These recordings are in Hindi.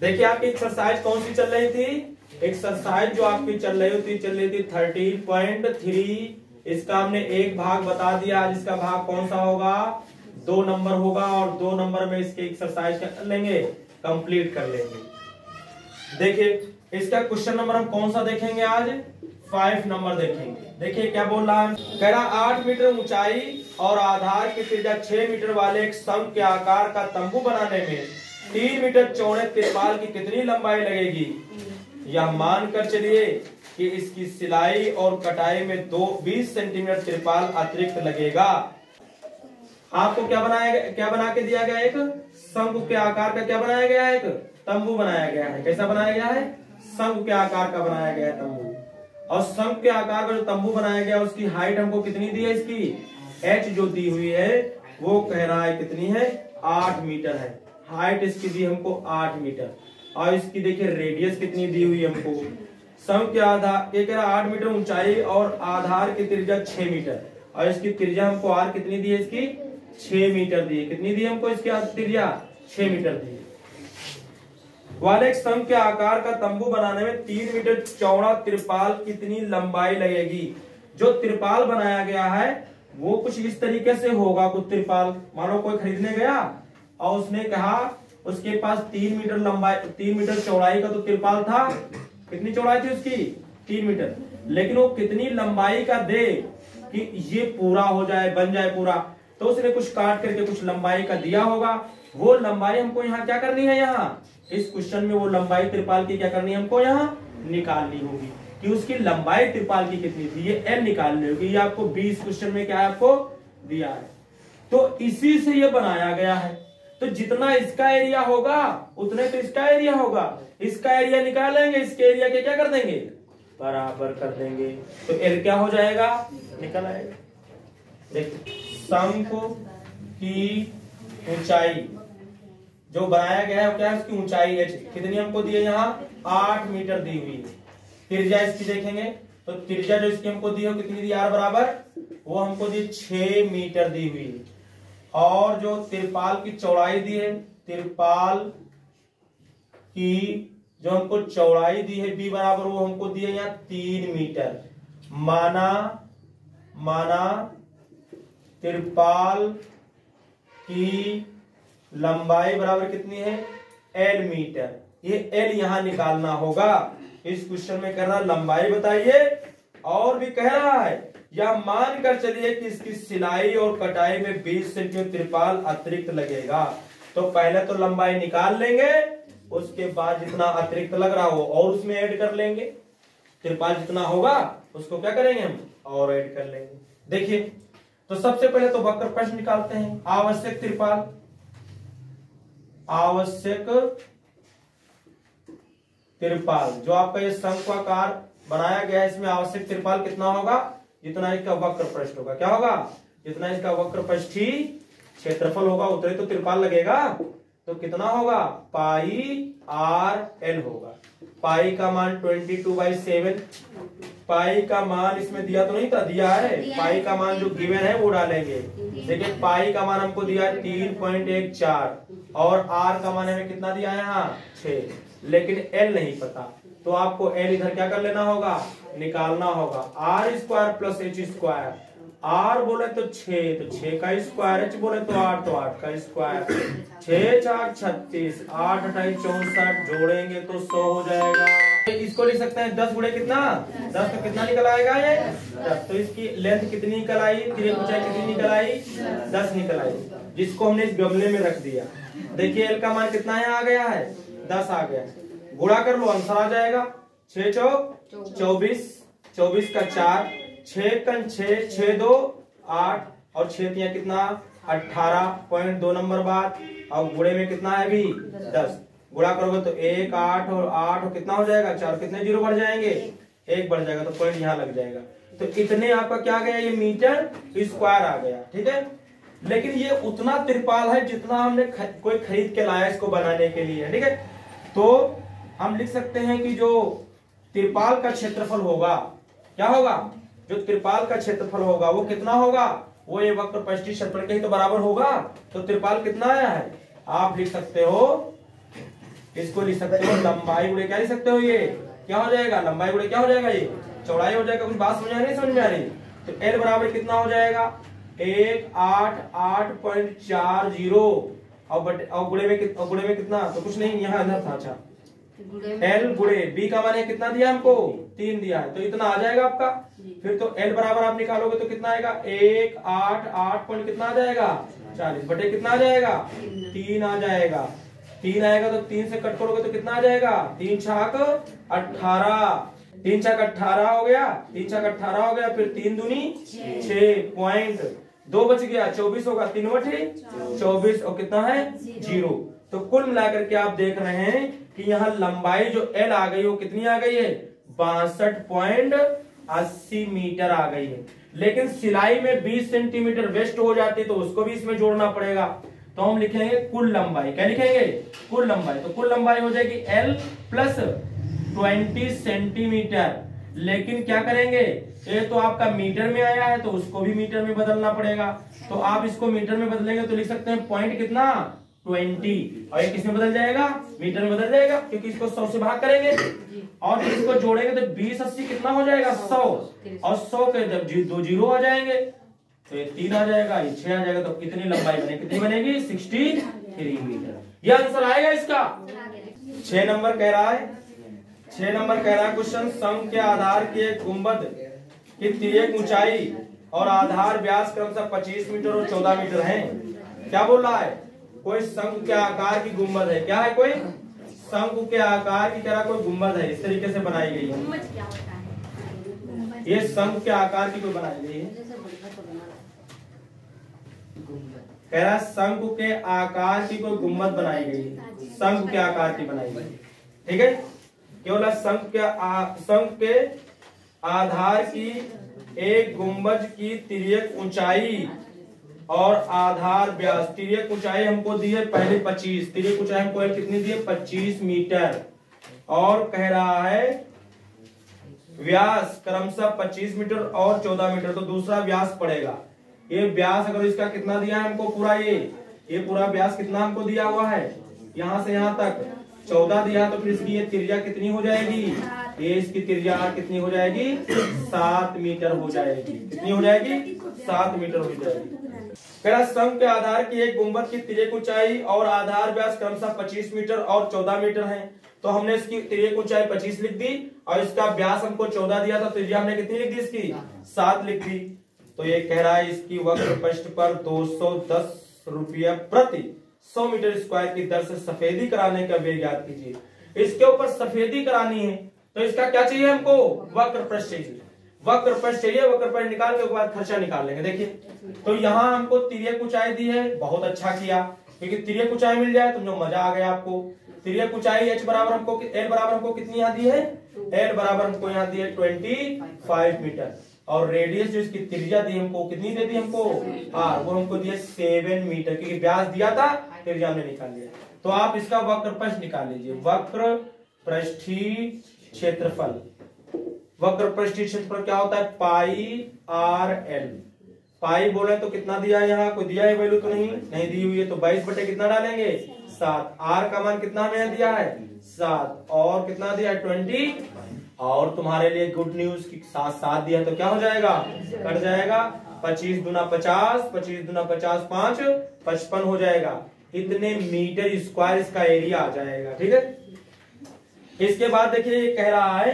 देखिए आपकी एक्सरसाइज कौन सी चल रही थी, एक्सरसाइज जो आपकी चल रही थी 13.3। इसका हमने एक भाग बता दिया, जिसका भाग कौन सा होगा, 2 नंबर होगा, और 2 नंबर में इसके एक्सरसाइज क्या कर लेंगे, कंप्लीट कर लेंगे। देखिए इसका क्वेश्चन नंबर हम कौन सा देखेंगे आज, 5 नंबर देखेंगे। देखिए क्या बोल रहा है, कह रहा 8 मीटर ऊंचाई और आधार की त्रिज्या 6 मीटर वाले एक शंख के आकार का तंबू बनाने में 3 मीटर चौड़े तिरपाल की कितनी लंबाई लगेगी। यह मानकर चलिए कि इसकी सिलाई और कटाई में 20 सेंटीमीटर तिरपाल अतिरिक्त लगेगा। आपको क्या बना के दिया गया, एक शंख के आकार का क्या बनाया गया है, एक तंबू बनाया गया है। कैसा बनाया गया है, शंख के आकार का बनाया गया है तंबू। और शंख के आकार का जो तंबू बनाया गया उसकी हाइट हमको कितनी दी है, इसकी एच जो दी हुई है वो कह रहा है कितनी है, 8 मीटर है। हाइट इसकी दी हमको 8 मीटर, और इसकी देखिए रेडियस कितनी दी हुई हमको। शंख के आधार ये कह रहा 8 मीटर ऊंचाई और आधार की त्रिज्या 6 मीटर, और इसकी त्रिज्या हमको आर कितनी दी है, इसकी 6 मीटर दी है। कितनी दी हमको इसकी त्रिज्या, 6 मीटर दी है। वाले एक शंख के आकार का तंबू बनाने में 3 मीटर चौड़ा तिरपाल कितनी लंबाई लगेगी। जो तिरपाल बनाया गया है वो कुछ इस तरीके से होगा। कुछ तिरपाल मानो कोई खरीदने गया और उसने कहा उसके पास 3 मीटर लंबाई 3 मीटर चौड़ाई का तो तिरपाल था। कितनी चौड़ाई थी उसकी, 3 मीटर, लेकिन वो कितनी लंबाई का दे कि ये पूरा हो जाए, बन जाए पूरा। तो उसने कुछ काट करके कुछ लंबाई का दिया होगा। वो लंबाई हमको यहाँ क्या करनी है, यहाँ इस क्वेश्चन में वो लंबाई तिरपाल की क्या करनी है, हमको यहाँ निकालनी होगी कि उसकी लंबाई तिरपाल की कितनी थी। ये एल निकालनी होगी। ये आपको 20 क्वेश्चन में क्या है, आपको दिया है। तो इसी से ये बनाया गया है। तो जितना इसका एरिया होगा उतने तो इसका एरिया होगा। इसका एरिया निकालेंगे, इसके एरिया के क्या कर देंगे, बराबर कर देंगे। तो एल क्या हो जाएगा, निकल आएगा। देखिए शंख की ऊंचाई जो बनाया गया है वो क्या है, उसकी ऊंचाई है कितनी हमको दी है, यहाँ 8 मीटर दी हुई है। त्रिज्या इसकी देखेंगे तो त्रिज्या जो इसकी हमको दी है कितनी दी, आर बराबर वो हमको दी 6 मीटर दी हुई है। और जो तिरपाल की चौड़ाई दी है, तिरपाल की जो हमको चौड़ाई दी है बी बराबर वो हमको दी है यहाँ 3 मीटर। माना तिरपाल की लंबाई बराबर कितनी है, एल मीटर। ये एल यहां निकालना होगा। इस क्वेश्चन में करना लंबाई बताइए, और भी कह रहा है या मान कर चलिए कि इसकी सिलाई और कटाई में 20 सेंटीमीटर तिरपाल अतिरिक्त लगेगा। तो पहले तो लंबाई निकाल लेंगे, उसके बाद जितना अतिरिक्त लग रहा हो और उसमें ऐड कर लेंगे। तिरपाल जितना होगा उसको क्या करेंगे हम, और ऐड कर लेंगे। देखिए तो सबसे पहले तो वक्र प्रश्न निकालते हैं। आवश्यक तिरपाल, आवश्यक तिरपाल जो आपका ये शंख का आकार बनाया गया है, इसमें आवश्यक तिरपाल कितना होगा, जितना इसका वक्र पृष्ठ होगा। क्या होगा, जितना इसका वक्र पृष्ठी क्षेत्रफल होगा उतने तो तिरपाल लगेगा। तो कितना होगा, पाई आर एल होगा। पाई का मान 22/7। पाई का मान इसमें दिया तो नहीं था, दिया है। पाई का मान जो गिवन है वो डालेंगे। देखिए पाई का मान हमको दिया है 3.14 और आर का मान हमें कितना दिया है यहाँ 6, लेकिन एल नहीं पता। तो आपको एल इधर क्या कर लेना होगा, निकालना होगा। R square plus H square. R बोले तो 6, तो 6 का स्क्वायर, एच बोले तो 8, तो 8 का स्क्वायर। 6 4 36, 8 28 64, जोड़ेंगे तो 100 हो जाएगा। इसको लिख सकते हैं 10 गुणे कितना, 10 तो कितना निकल आएगा ये 10। तो इसकी लेंथ कितनी निकल आई, ऊंचाई कितनी निकल आई, 10 निकल आई, जिसको हमने इस गमले में रख दिया। देखिए एल का मान कितना है, आ गया है 10 आ गया। गुणा कर लो, आंसर आ जाएगा। 6 चौक 24, 24 का 4, 6 कन 6, 6 2 8 और 6 तिया कितना 18.2 नंबर बाद। और गुणे में कितना है अभी 10। गुणा करोगे तो 1 8 और 8 और कितना हो जाएगा 4, कितने जीरो बढ़ जाएंगे, 1 बढ़ जाएगा, तो पॉइंट यहाँ लग जाएगा। तो इतने आपका क्या गया, ये मीटर स्क्वायर आ गया। ठीक है, लेकिन ये उतना तिरपाल है जितना हमने कोई खरीद के लाया इसको बनाने के लिए। ठीक है, तो हम लिख सकते हैं कि जो तिरपाल का क्षेत्रफल होगा, क्या होगा, जो तिरपाल का क्षेत्रफल होगा वो कितना होगा, वो ये वक्र पृष्ठीय क्षेत्रफल के ही तो बराबर होगा। तो तिरपाल कितना आया है, आप लिख सकते हो इसको लिख सकते हो लंबाई गुणे क्या लिख सकते हो, ये क्या हो जाएगा, लंबाई गुणे क्या हो जाएगा, ये चौड़ाई हो जाएगा। कुछ बात समझ आ रही है, समझ में आ रही? तो L बराबर कितना हो जाएगा 188.40 और गुणे में कितना, तो कुछ नहीं यहाँ अंदर था। अच्छा L गुणे B का मान कितना दिया हमको, 3 दिया है, तो इतना आ जाएगा आपका। फिर तो L बराबर आप निकालोगे तो कितना आएगा 188 पॉइंट कितना आ जाएगा 40 बटे कितना आ जाएगा 3 आ जाएगा। 3 आएगा तो 3 से कट करोगे तो कितना आ जाएगा 3 छाक 18, 3 छाक 18 हो गया, 3 छाक 18 हो गया, फिर 3 दूनी 6 पॉइंट 2 बच गया 24 होगा, 3 बटे 24 और कितना है 0। तो कुल मिलाकर के आप देख रहे हैं कि यहाँ लंबाई जो L आ गई वो कितनी आ गई है 62.80 मीटर आ गई है। लेकिन सिलाई में 20 सेंटीमीटर वेस्ट हो जाती तो उसको भी इसमें जोड़ना पड़ेगा। तो हम लिखेंगे कुल लंबाई, क्या लिखेंगे कुल लंबाई। तो कुल लंबाई हो जाएगी L प्लस 20 सेंटीमीटर। लेकिन क्या करेंगे, ये तो आपका मीटर में आया है तो उसको भी मीटर में बदलना पड़ेगा। तो आप इसको मीटर में बदलेंगे तो लिख सकते हैं पॉइंट कितना 20, और ये किसमें बदल जाएगा मीटर में बदल जाएगा, क्योंकि इसको 100 से भाग करेंगे और फिर इसको जोड़ेंगे तो 20 80 कितना हो जाएगा 100, और 100 के जब 2 जीरो आ जाएंगे तो ये 3 आ जाएगा, ये 6 आ जाएगा। तो कितनी लंबाई बनेगी, कितनी बनेगी 63 मीटर। ये आंसर आएगा इसका। 6 नंबर कह रहा है, 6 नंबर कह रहा है क्वेश्चन, सम के आधार की एक गुंबद की तिर्यक ऊंचाई और आधार व्यास क्रमशः 25 मीटर और 14 मीटर है। क्या बोल रहा है, कोई शंकु के आकार की गुंबद है। क्या है, कोई शंकु के आकार की तरह कोई गुंबद है, इस तरीके से बनाई गई है। ये शंकु के आकार की कोई बनाई गई है, कह रहा शंकु के आकार की कोई गुंबद बनाई गई है, शंकु के आकार की बनाई गई। ठीक है, केवल शंकु के आधार की एक गुंबज की तिर्यक ऊंचाई और आधार व्यास, तिर्यक ऊंचाई हमको दी है पहले 25, तिर्यक ऊंचाई हमको कितनी दी है 25 मीटर, और कह रहा है व्यास क्रमशः 25 मीटर और 14 मीटर। तो दूसरा व्यास पड़ेगा। ये व्यास अगर इसका कितना दिया है हमको पूरा, ये पूरा व्यास कितना हमको दिया हुआ है, यहां से यहां तक 14 दिया, तो फिर इसकी ये त्रिज्या कितनी हो जाएगी, ये इसकी त्रिज्या कितनी हो जाएगी 7 मीटर हो जाएगी। कितनी हो जाएगी 7 मीटर हो जाएगी। शंकु के आधार की एक गुंबद की तिर्यक ऊंचाई और आधार व्यास क्रमशः 25 मीटर और 14 मीटर है। तो हमने इसकी तिर्यक ऊंचाई 25 लिख दी और इसका व्यास हमको 14 दिया था, त्रिज्या हमने कितनी लिख दी इसकी 7 लिख दी। तो ये कह रहा है इसकी वक्र पृष्ठ पर 210 रुपया प्रति 100 मीटर स्क्वायर की दर से सफेदी कराने का व्यय ज्ञात कीजिए। इसके ऊपर सफेदी करानी है तो इसका क्या चाहिए हमको, वक्र पृष्ठ चाहिए। वक्र पृष्ठ चाहिए, वक्र पृष्ठ निकाल के बाद खर्चा निकाल लेंगे। देखिए तो यहाँ हमको तिर्यक ऊंचाई दी है, बहुत अच्छा किया, क्योंकि तिर्यक ऊंचाई मिल जाए तो जो मजा आ गया आपको। तिर्यक ऊंचाई L बराबर हमको कितनी यहाँ दी है, L बराबर हमको यहाँ दी है 25 मीटर, और रेडियस जो इसकी त्रिज्या दी हमको कितनी दे दी हमको R, वो हमको दिया 7 मीटर, क्योंकि व्यास दिया था त्रिज्या हमने निकाल लिया। तो आप इसका वक्र पृष्ठ निकाल लीजिए। वक्र पृष्ठीय क्षेत्रफल, वक्र पृष्ठीय क्षेत्रफल क्या होता है पाई RL। पाई बोले तो कितना दिया है, यहाँ कोई दिया है वैल्यू तो नहीं दी हुई है, तो 22 बटे कितना डालेंगे 7। R का मान कितना हमें दिया है 7, और कितना दिया है 20, और तुम्हारे लिए गुड न्यूज की 7 दिया तो क्या हो जाएगा, कट जाएगा। 25 दूना 50, 25 दूना 50 5 55 हो जाएगा। इतने मीटर स्क्वायर इसका एरिया आ जाएगा। ठीक है, इसके बाद देखिए ये कह रहा है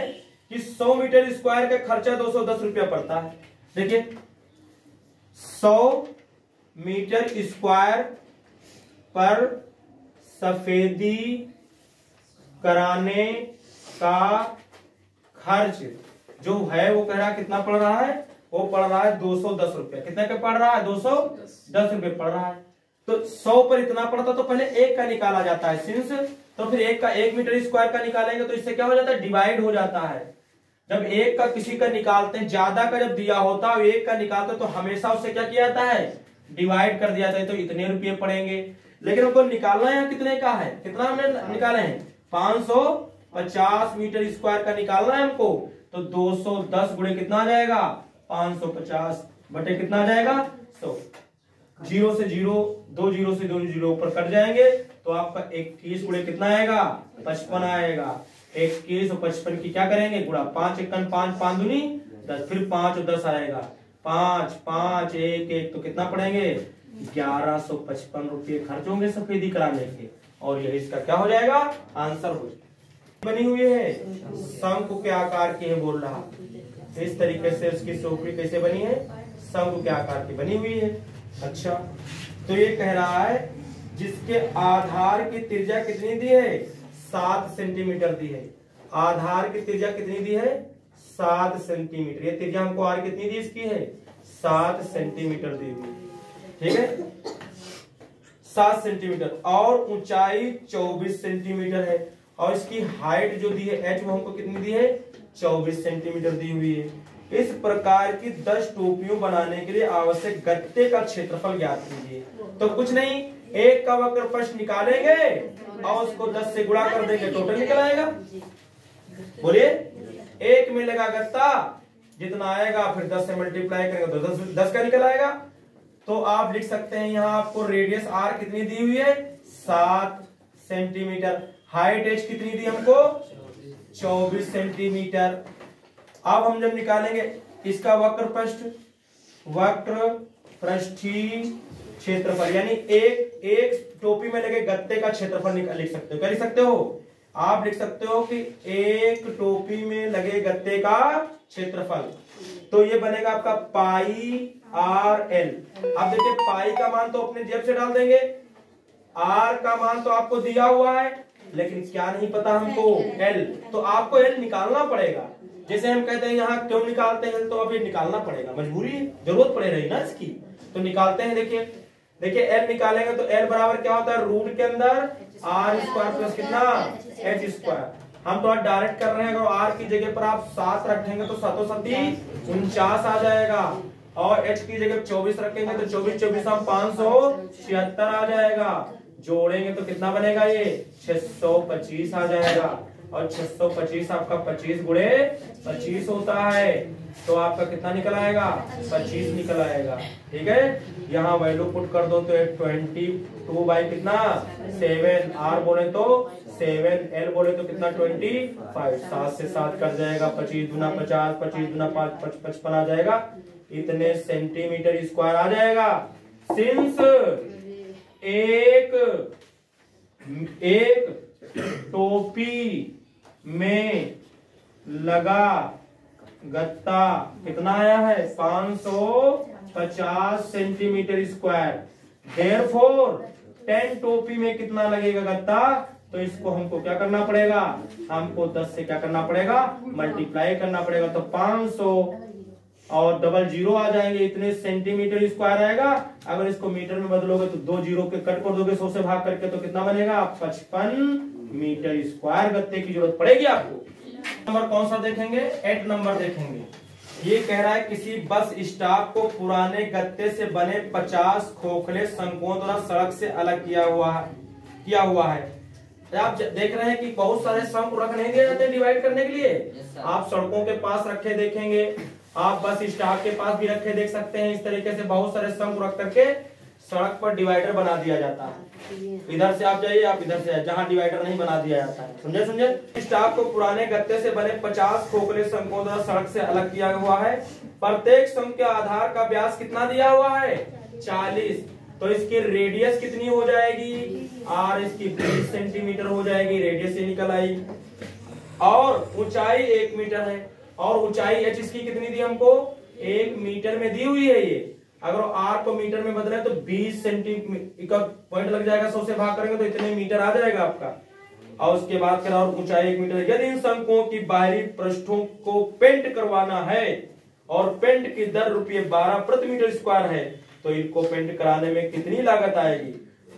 कि 100 मीटर स्क्वायर का खर्चा 210 रुपया पड़ता है। देखिए 100 मीटर स्क्वायर पर सफेदी कराने का खर्च जो है वो कह रहा है कितना पड़ रहा है, वो पड़ रहा है 210 रुपया। कितना का पड़ रहा है 210 रुपये पड़ रहा है। तो 100 पर इतना पड़ता तो पहले 1 का निकाला जाता है सिंस, तो फिर 1 मीटर स्क्वायर का निकालेंगे तो इससे क्या हो जाता है डिवाइड हो जाता है। जब 1 का किसी का निकालते हैं, ज्यादा का जब दिया होता है 1 का निकालते तो हमेशा उससे क्या किया जाता है डिवाइड कर दिया जाता है, तो इतने रुपये पड़ेंगे। लेकिन हमको निकालना है कितने का है, कितना हमने निकाले हैं 550 मीटर स्क्वायर का निकालना है हमको, तो 210 गुणे कितना आ जाएगा 550 बटे कितना आ जाएगा 100। 0 से 0, 2 0 से 2 0 ऊपर कट जाएंगे तो तो आपका 21 गुणे कितना आएगा 55 आएगा। 21 और 55 की क्या करेंगे गुणा, 5 एकन 5 5 दूनी 10, फिर 5 और 10 आएगा 5 5 1 1, तो कितना पड़ेंगे 1155 रुपये खर्च होंगे सफेदी कराने के, और यह इसका क्या हो जाएगा आंसर हो जाएगा। बनी हुई है शंकु के आकार की है बोल रहा, इस तरीके से उसकी सोपड़ी कैसे बनी है, शंकु के आकार की बनी हुई है। अच्छा, तो ये कह रहा है जिसके आधार की त्रिज्या कितनी दी है 7 सेंटीमीटर दी है। आधार की त्रिज्या कितनी दी है 7 सेंटीमीटर। ये त्रिज्या हमको आर कितनी दी इसकी है 7 सेंटीमीटर दी हुई, ठीक है 7 सेंटीमीटर, और ऊंचाई 24 सेंटीमीटर है, और इसकी हाइट जो दी है एच वो हमको कितनी दी है 24 सेंटीमीटर दी हुई है। इस प्रकार की 10 टोपियों बनाने के लिए आवश्यक गत्ते का क्षेत्रफल ज्ञात कीजिए। तो कुछ नहीं, एक का वक्र प्रश्न निकालेंगे और उसको 10 से गुणा कर देंगे, टोटल निकल आएगा। बोलिए, एक में लगा गत्ता जितना आएगा, फिर 10 से मल्टीप्लाई करेंगे तो 10 का निकल आएगा। तो आप लिख सकते हैं यहाँ आपको रेडियस आर कितनी दी हुई है 7 सेंटीमीटर, हाइट एच कितनी दी हमको 24 सेंटीमीटर। अब हम जब निकालेंगे इसका वक्र पृष्ठीय क्षेत्रफल, यानी एक टोपी में लगे गत्ते का क्षेत्रफल लिख सकते हो। क्या लिख सकते हो आप, लिख सकते हो कि एक टोपी में लगे गत्ते का क्षेत्रफल, तो ये बनेगा आपका पाई आर एल। अब देखिए पाई का मान तो अपने जेब से डाल देंगे, आर का मान तो आपको दिया हुआ है, लेकिन क्या नहीं पता हमको एल, तो आपको एल निकालना पड़ेगा। जैसे हम कहते हैं यहाँ क्यों निकालते हैं, तो अब ये निकालना पड़ेगा, मजबूरी है, जरूरत पड़े रही ना इसकी, तो निकालते हैं। देखिए एल निकालेंगे तो एल बराबर क्या होता है रूट के अंदर आर स्क्वायर प्लस कितना एच स्क्वायर। हम तो आज डायरेक्ट कर रहे हैं, अगर आर की जगह पर आप 7 रखेंगे तो 7 7 49 आ जाएगा, और एच की जगह 24 रखेंगे तो 24 24 हम 576 आ जाएगा। जोड़ेंगे तो कितना बनेगा ये 625 आ जाएगा, और 625 आपका 25 गुणे 25 होता है, तो आपका कितना निकल आएगा 25 निकल आएगा। ठीक है, यहाँ वैल्यू पुट कर दो तो 22 बाई कितना 7, आर बोले तो 7, एल बोले तो कितना 25, 7 से 7 कट जाएगा, 25 दूना 50, 25 दूना 5 55 आ जाएगा, इतने सेंटीमीटर स्क्वायर आ जाएगा। सिंस एक टोपी में लगा गत्ता कितना आया है 550 सेंटीमीटर स्क्वायर, देयरफॉर 10 टोपी में कितना लगेगा गत्ता, तो इसको हमको क्या करना पड़ेगा, हमको 10 से क्या करना पड़ेगा मल्टीप्लाई करना पड़ेगा, तो 500 और डबल जीरो आ जाएंगे, इतने सेंटीमीटर स्क्वायर आएगा। अगर इसको मीटर में बदलोगे तो 2 जीरो के कट कर दोगे 100 से भाग करके, तो कितना बनेगा 55 मीटर स्क्वायर गत्ते की जरूरत पड़ेगी आपको। नंबर कौन सा देखेंगे 8 नंबर देखेंगे। ये कह रहा है किसी बस स्टॉप को पुराने गत्ते से बने 50 खोखले शंकुओं द्वारा सड़क से अलग किया हुआ है। आप देख रहे हैं कि बहुत सारे शंकु रखने दिए जाते हैं डिवाइड करने के लिए, आप सड़कों के पास रखे देखेंगे, आप बस स्टॉप के पास भी रखे देख सकते हैं। इस तरीके से बहुत सारे शंकु रख करके सड़क पर डिवाइडर बना दिया जाता है। इधर से आप जाइए, आप इधर से आइए, जहां डिवाइडर नहीं बना दिया जाता है। समझे स्टॉप को पुराने गत्ते से बने 50 खोखले शंकुओं द्वारा सड़क से अलग किया हुआ है। प्रत्येक शंकु के आधार का व्यास कितना दिया हुआ है 40, तो इसकी रेडियस कितनी हो जाएगी आर, इसकी 20 सेंटीमीटर हो जाएगी, रेडियस से निकल आई। और ऊंचाई 1 मीटर है, और ऊंचाई एच इसकी कितनी दी हमको 1 मीटर में दी हुई है। ये अगर आर को मीटर में बदले तो 20 सेंटीमीटर का पॉइंट लग जाएगा, 100 से भाग करेंगे तो इतने मीटर आ जाएगा आपका। और उसके बाद करा और ऊंचाई 1 मीटर। यदि इन शंकुओं की बाहरी पृष्ठों को पेंट करवाना है और पेंट की दर ₹12 प्रति मीटर स्क्वायर है, तो इनको पेंट कराने में कितनी लागत आएगी।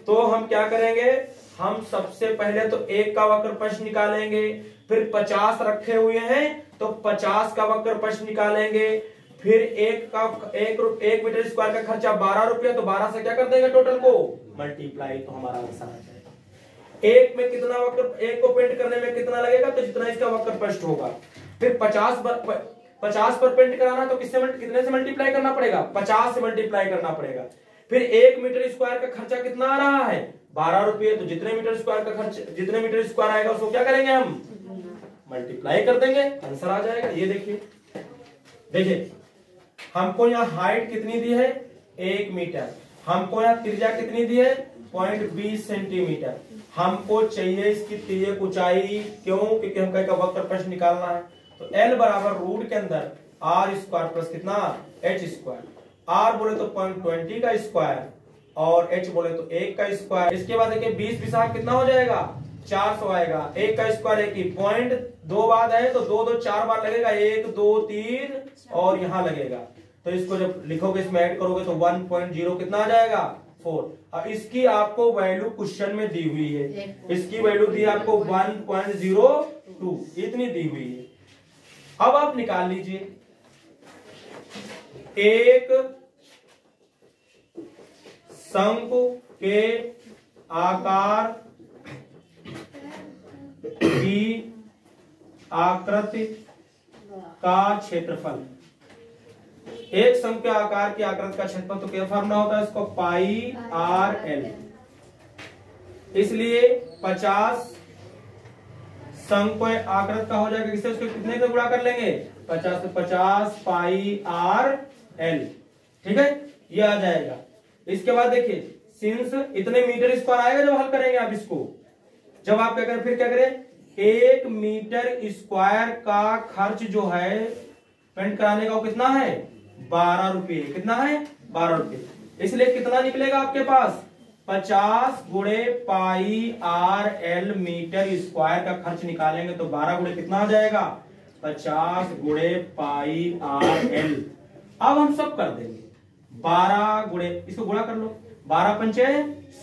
तो हम क्या करेंगे, हम सबसे पहले तो 1 का वक्र प्रश्न निकालेंगे, फिर 50 रखे हुए हैं तो 50 का वक्र प्रश्न निकालेंगे, फिर 1 मीटर स्क्वायर का खर्चा 12 रुपया, तो 12 से क्या कर देंगे टोटल को मल्टीप्लाई, तो हमारा आंसर आ जाएगा। 1 में कितना वक्र, 1 को पेंट करने में कितना लगेगा, तो जितना इसका वक्र प्रश्न होगा। फिर 50 पर पेंट कराना तो कितने से मल्टीप्लाई करना पड़ेगा 50 से मल्टीप्लाई करना पड़ेगा। फिर 1 मीटर स्क्वायर का खर्चा कितना आ रहा है 12 रुपये, तो जितने मीटर स्क्वायर का खर्च, जितने मीटर स्क्वायर आएगा उसको क्या करेंगे हम, मल्टीप्लाई कर देंगे, आंसर आ जाएगा। ये देखिए, देखिए हमको यहाँ हाइट कितनी दी है 1 मीटर, हमको यहाँ त्रिज्या कितनी दी है 0.20 सेंटीमीटर, हमको चाहिए इसकी तिर्यक ऊंचाई, क्यों, क्योंकि हमको एक वक्र प्रश्न निकालना है। तो L बराबर रूट के अंदर आर स्क्वायर प्लस कितना एच स्क्वायर, आर बोले तो 0.20 का स्क्वायर और एच बोले तो 1 का स्क्वायर। इसके बाद देखिए 20 विसाख कितना हो जाएगा 400 आएगा, 1 का स्क्वायर एक ही, पॉइंट 2 बार है तो 2 2 4 बार लगेगा, 1 2 3 और यहाँ लगेगा। तो इसको जब लिखोगे इसमें ऐड करोगे तो 1.0 कितना आ जाएगा 4। अब इसकी आपको वैल्यू क्वेश्चन में दी हुई है, इसकी वैल्यू दी आपको 1.02 इतनी दी हुई है। अब आप निकाल लीजिए, एक शंकु के आकार की आकृति का क्षेत्रफल, एक शंकु के आकार की आकृति का क्षेत्रफल, तो क्या फॉर्मूला होता है इसको, पाई आर एल। इसलिए 50 शंकु आकृति का हो जाएगा, किससे उसको कितने से गुणा कर लेंगे 50 से, 50 पाई आर एल, ठीक है, ये आ जाएगा। इसके बाद देखिए सिंस इतने मीटर स्क्वायर आएगा जब हल करेंगे आप इसको, जब आप क्या करें, फिर क्या करें, 1 मीटर स्क्वायर का खर्च जो है पेंट कराने का वो कितना है 12 रुपये, कितना है 12 रुपये। इसलिए कितना निकलेगा आपके पास 50 गुणे पाई आर एल मीटर स्क्वायर का खर्च निकालेंगे तो 12 गुणे कितना आ जाएगा 50 गुणे पाई आर एल। अब हम सब कर देंगे, 12 गुणे, इसको गुणा कर लो, 12 पंचे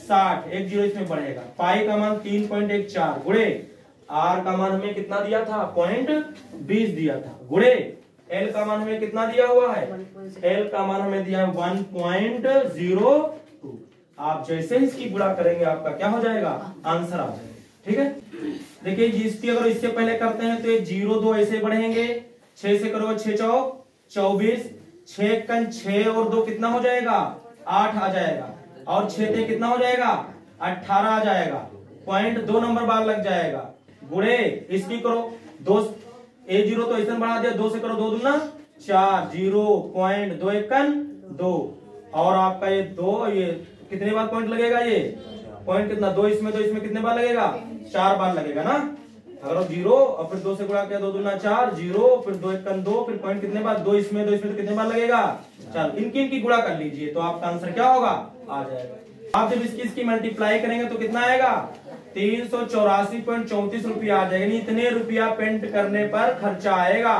60, 1 0 इसमें बढ़ेगा, पाई का मान 3.14 गुणे आर का मान हमें कितना दिया था 0.20 दिया था, गुणे एल का मान हमें कितना दिया हुआ है, एल का मान हमें दिया है 1.02। आप जैसे इसकी गुणा करेंगे आपका क्या हो जाएगा आंसर आ जाएगा, ठीक है। देखिए इसकी अगर इससे पहले करते हैं तो ये 0 2 ऐसे बढ़ेंगे, 6 से करोगे 6 चौक 24, 6 कन 6 और 2 कितना हो जाएगा 8 आ जाएगा, और 6 ते कितना हो जाएगा 18 आ जाएगा, पॉइंट 2 नंबर बार लग जाएगा, गुणे इसकी करो 2 A0 तो ऐसा बढ़ा दिया, 2 से करो 2 दूना 4, 0.2 एकन 2, और आपका ये 2, ये कितने बार पॉइंट लगेगा, ये पॉइंट कितना 2 इसमें, तो इसमें कितने बार लगेगा 4 बार लगेगा ना। अगर 0 और फिर 2 से गुणा किया 2 दूना 4, 0 फिर 2 एकन 2, फिर पॉइंट कितने बार 2 इसमें, तो कितने बार लगेगा 4। इनकी गुणा कर लीजिए तो आपका आंसर क्या होगा आ जाएगा। आप जब इसकी मल्टीप्लाई करेंगे तो कितना आएगा 384.34 रुपया आ जाएगा, इतने रुपया पेंट करने पर खर्चा आएगा।